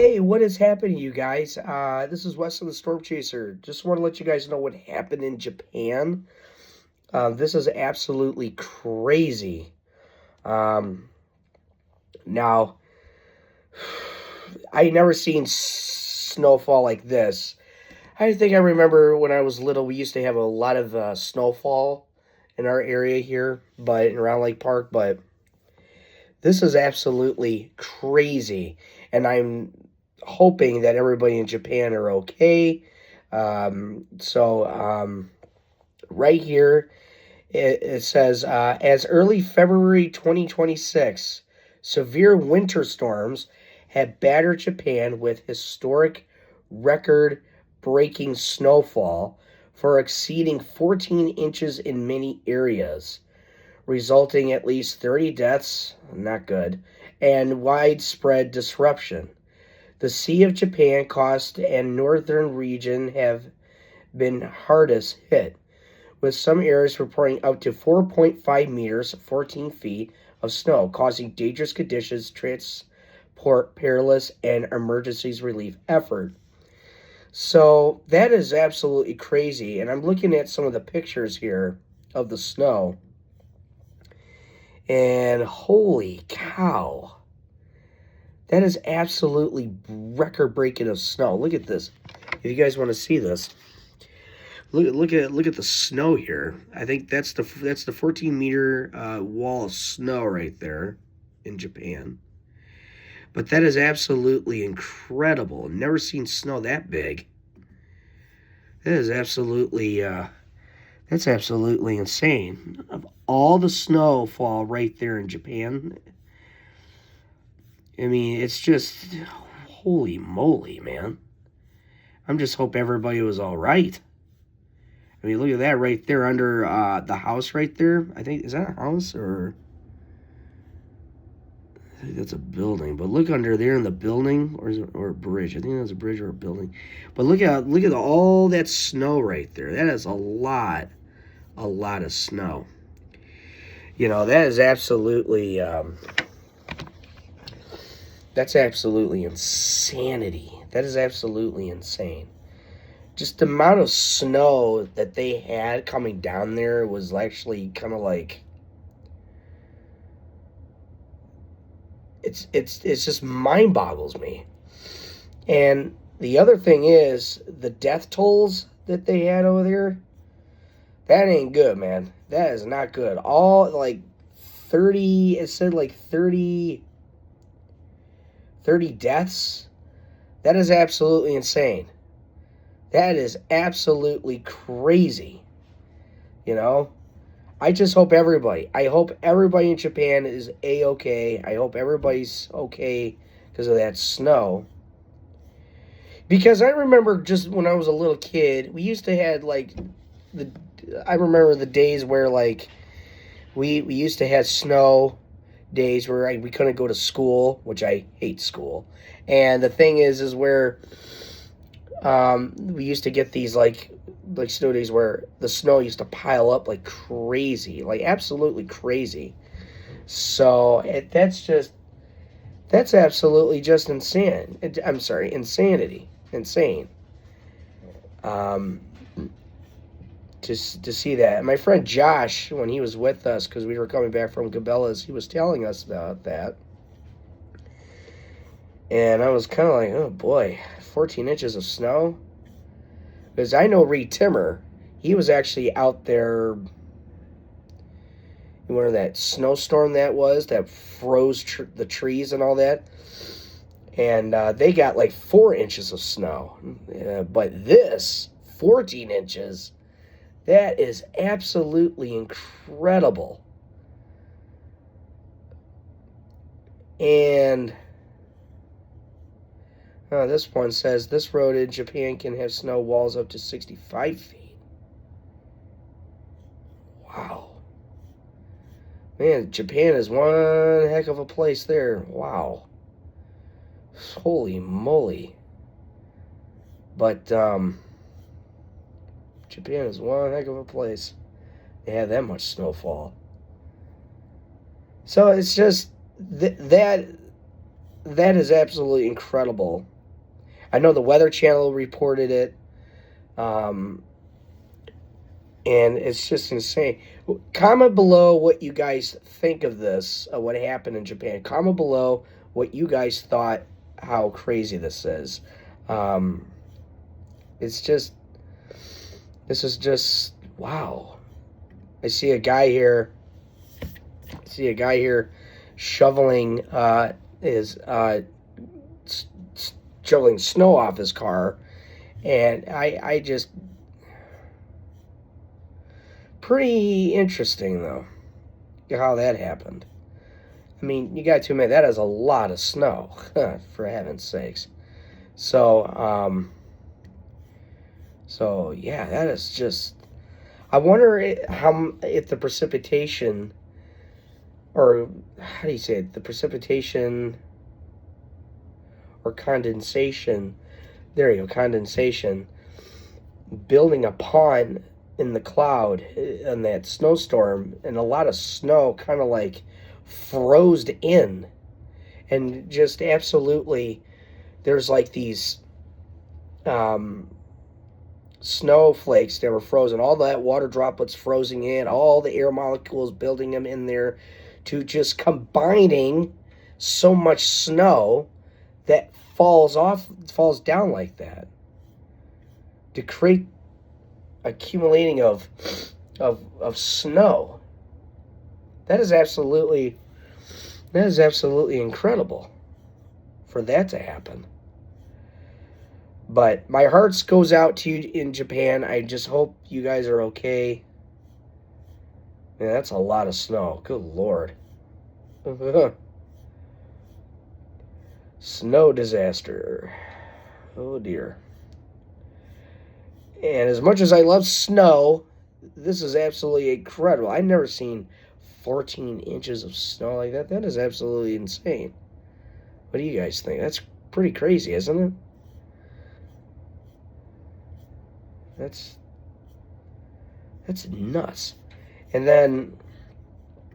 Hey, what is happening, you guys? This is Wes of the Storm Chaser. Just want to let you guys know what happened in Japan. This is absolutely crazy. Um, now, I never seen snowfall like this. I think I remember when I was little, we used to have a lot of snowfall in our area here, but around Lake Park. But this is absolutely crazy, and I'm hoping that everybody in Japan are okay. Right here, it says as early February 2026, severe winter storms had battered Japan with historic record breaking snowfall for exceeding 14 inches in many areas, resulting at least 30 deaths, not good, and widespread disruption. The Sea of Japan coast and northern region have been hardest hit, with some areas reporting up to 4.5 meters, 14 feet, of snow, causing dangerous conditions, transport perilous, and emergencies relief effort. So that is absolutely crazy. And I'm looking at some of the pictures here of the snow. And holy cow. That is absolutely record breaking of snow. Look at this. If you guys want to see this, look at the snow here. I think that's the 14-meter wall of snow right there in Japan. But that is absolutely incredible. Never seen snow that big. That is absolutely that's absolutely insane. Of all the snowfall right there in Japan, I mean, it's just holy moly, man. I'm just hope everybody was all right. I mean, look at that right there under the house right there. I think, is that a house or I think that's a building. But look under there in the building, or a bridge. I think that's a bridge or a building. But look at all that snow right there. That is a lot of snow. You know, that is absolutely that's absolutely insanity. That is absolutely insane. Just the amount of snow that they had coming down there was actually kind of like it's just mind boggles me. And the other thing is the death tolls that they had over there. That ain't good, man. That is not good. All like 30, it said like 30 deaths. That is absolutely insane. That is absolutely crazy. You know? I hope everybody in Japan is A-okay. I hope everybody's okay because of that snow. Because I remember just when I was a little kid, we used to have like the I remember the days where like we used to have snow days where we couldn't go to school, which I hate school. And the thing is where we used to get these like snow days where the snow used to pile up like crazy, like absolutely crazy. So that's absolutely just insane. I'm sorry, insanity, insane. Um, to see that. And my friend Josh, when he was with us, because we were coming back from Cabela's, he was telling us about that. And I was kind of like, oh boy, 14 inches of snow? Because I know Reed Timmer, he was actually out there, you remember that snowstorm that froze the trees and all that? And they got like 4 inches of snow. But this, 14 inches, that is absolutely incredible. And this one says this road in Japan can have snow walls up to 65 feet. Wow. Man, Japan is one heck of a place there. Wow. Holy moly. But Japan is one heck of a place. They have that much snowfall. So it's just that that is absolutely incredible. I know the Weather Channel reported it, um, and it's just insane. Comment below what you guys think of this, what happened in Japan. Comment below what you guys thought, how crazy this is. Um, it's just, this is just, wow. I see a guy here. Shoveling his shoveling snow off his car, and I just pretty interesting though how that happened. I mean, you got to admit that is a lot of snow, for heaven's sakes. So so yeah, that is just. I wonder if the precipitation, or how do you say it? The precipitation or condensation. There you go, condensation. Building a pond in the cloud in that snowstorm, and a lot of snow kind of like froze in, and just absolutely, there's like these snowflakes that were frozen, all that water droplets frozen in, all the air molecules building them in there, to just combining so much snow that falls down like that, to create accumulating of snow. That is absolutely incredible for that to happen. But my heart goes out to you in Japan. I just hope you guys are okay. Man, that's a lot of snow. Good Lord. Snow disaster. Oh dear. And as much as I love snow, this is absolutely incredible. I've never seen 14 inches of snow like that. That is absolutely insane. What do you guys think? That's pretty crazy, isn't it? That's nuts. And then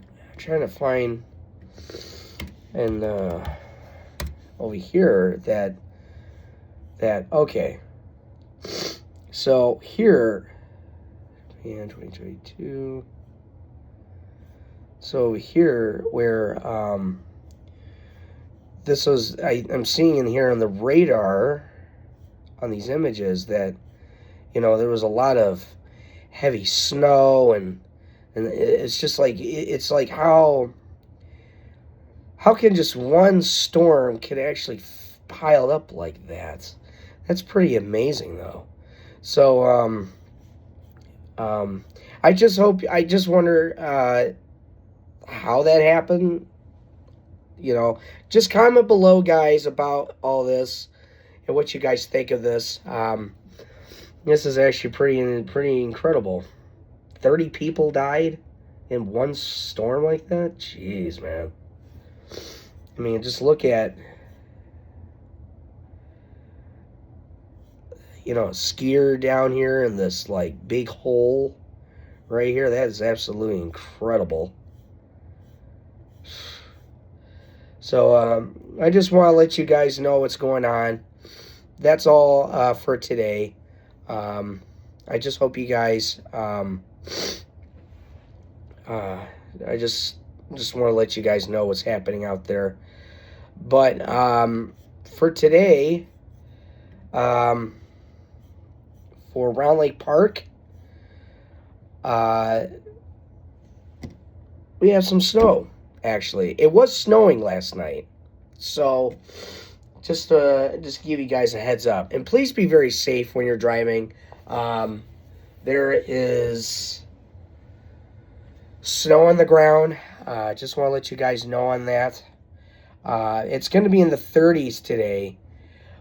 I'm trying to find, and over here that okay. So here, and 2022. So here where this was, I'm seeing in here on the radar on these images that, you know, there was a lot of heavy snow, and it's just like, it's like how can just one storm can actually pile up like that? That's pretty amazing though. So I just wonder how that happened. You know, just comment below, guys, about all this and what you guys think of this. This is actually pretty incredible. 30 people died in one storm like that? Jeez, man. I mean, just look at, you know, a skier down here in this, like, big hole right here. That is absolutely incredible. So, I just want to let you guys know what's going on. That's all for today. I just hope you guys, I just want to let you guys know what's happening out there. But for today, for Round Lake Park, we have some snow. Actually, it was snowing last night, so just give you guys a heads up, and please be very safe when you're driving. There is snow on the ground. Just want to let you guys know on that. It's going to be in the 30s today,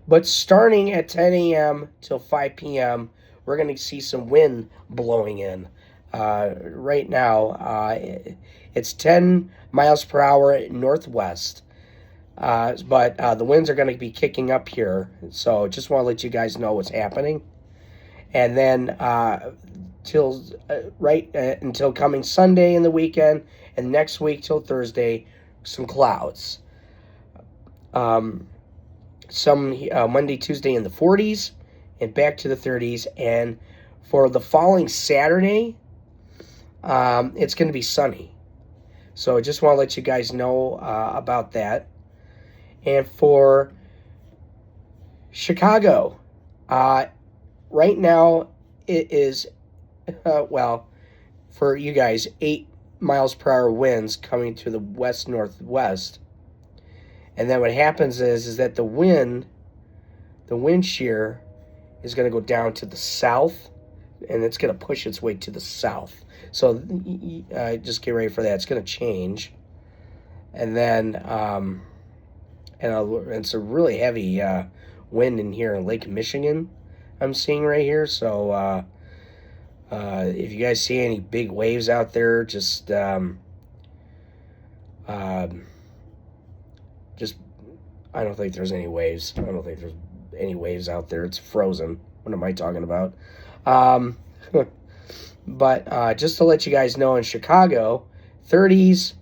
but starting at 10 a.m. till 5 p.m., we're going to see some wind blowing in. Right now, it's 10 miles per hour northwest, but the winds are going to be kicking up here, so just want to let you guys know what's happening. And then until coming Sunday in the weekend, and next week till Thursday, some clouds. Some Monday, Tuesday in the 40s, and back to the 30s. And for the following Saturday, it's going to be sunny. So I just want to let you guys know about that. And for Chicago, right now it is, well, for you guys, 8 miles per hour winds coming to the west-northwest. And then what happens is that the wind shear is going to go down to the south, and it's going to push its way to the south. So just get ready for that. It's going to change. And then it's a really heavy wind in here in Lake Michigan I'm seeing right here. So if you guys see any big waves out there, just I don't think there's any waves. I don't think there's any waves out there. It's frozen. What am I talking about? But just to let you guys know, in Chicago, 30s,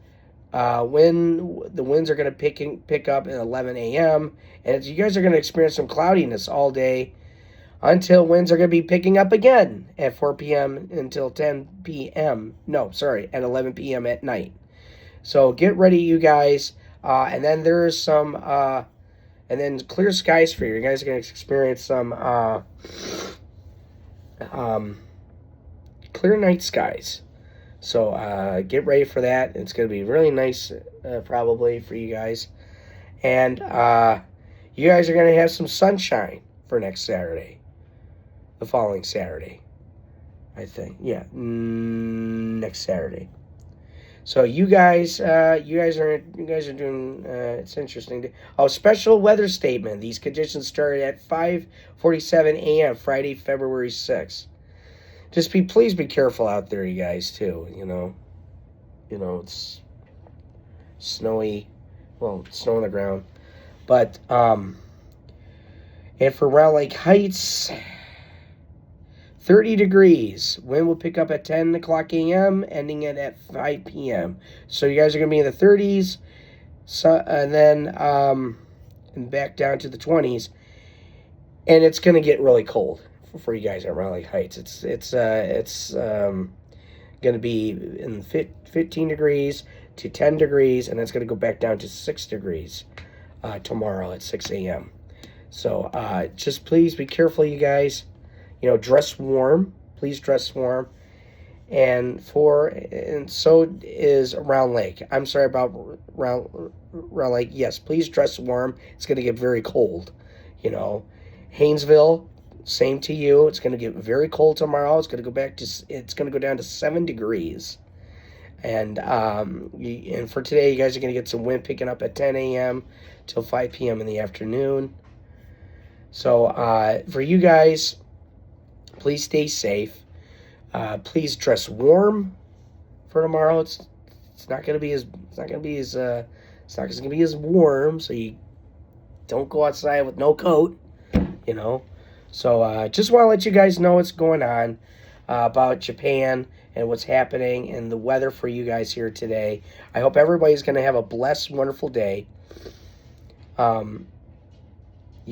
when the winds are going to pick up at 11 a.m., and you guys are going to experience some cloudiness all day until winds are going to be picking up again at 4 p.m. until 10 p.m. No, sorry, at 11 p.m. at night. So get ready, you guys. And then there's some, and then clear skies for you. You guys are going to experience some clear night skies. So get ready for that. It's going to be really nice, probably, for you guys. And you guys are going to have some sunshine for next Saturday. The following Saturday, I think. Yeah, next Saturday. So you guys are doing. It's interesting. Special weather statement. These conditions started at 5:47 a.m. Friday, February 6th. Just please be careful out there, you guys, too. You know, it's snowy. Well, snow on the ground, but and for Round Lake Heights, 30 degrees. Wind will pick up at 10 o'clock a.m., ending it at 5 p.m. So you guys are going to be in the 30s, and then and back down to the 20s. And it's going to get really cold for you guys at Round Lake Heights. It's going to be in 15 degrees to 10 degrees, and it's going to go back down to 6 degrees tomorrow at 6 a.m. So just please be careful, you guys. You know, dress warm. Please dress warm. And so is Round Lake. I'm sorry about Round Lake. Yes, please dress warm. It's going to get very cold. You know, Haynesville, same to you. It's going to get very cold tomorrow. It's going to go down to 7 degrees. And for today, you guys are going to get some wind picking up at 10 a.m. till 5 p.m. in the afternoon. So for you guys, please stay safe. Please dress warm for tomorrow. It's not going to be as warm, so you don't go outside with no coat, you know. So just want to let you guys know what's going on about Japan and what's happening and the weather for you guys here today. I hope everybody's going to have a blessed, wonderful day. You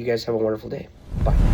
guys have a wonderful day. Bye.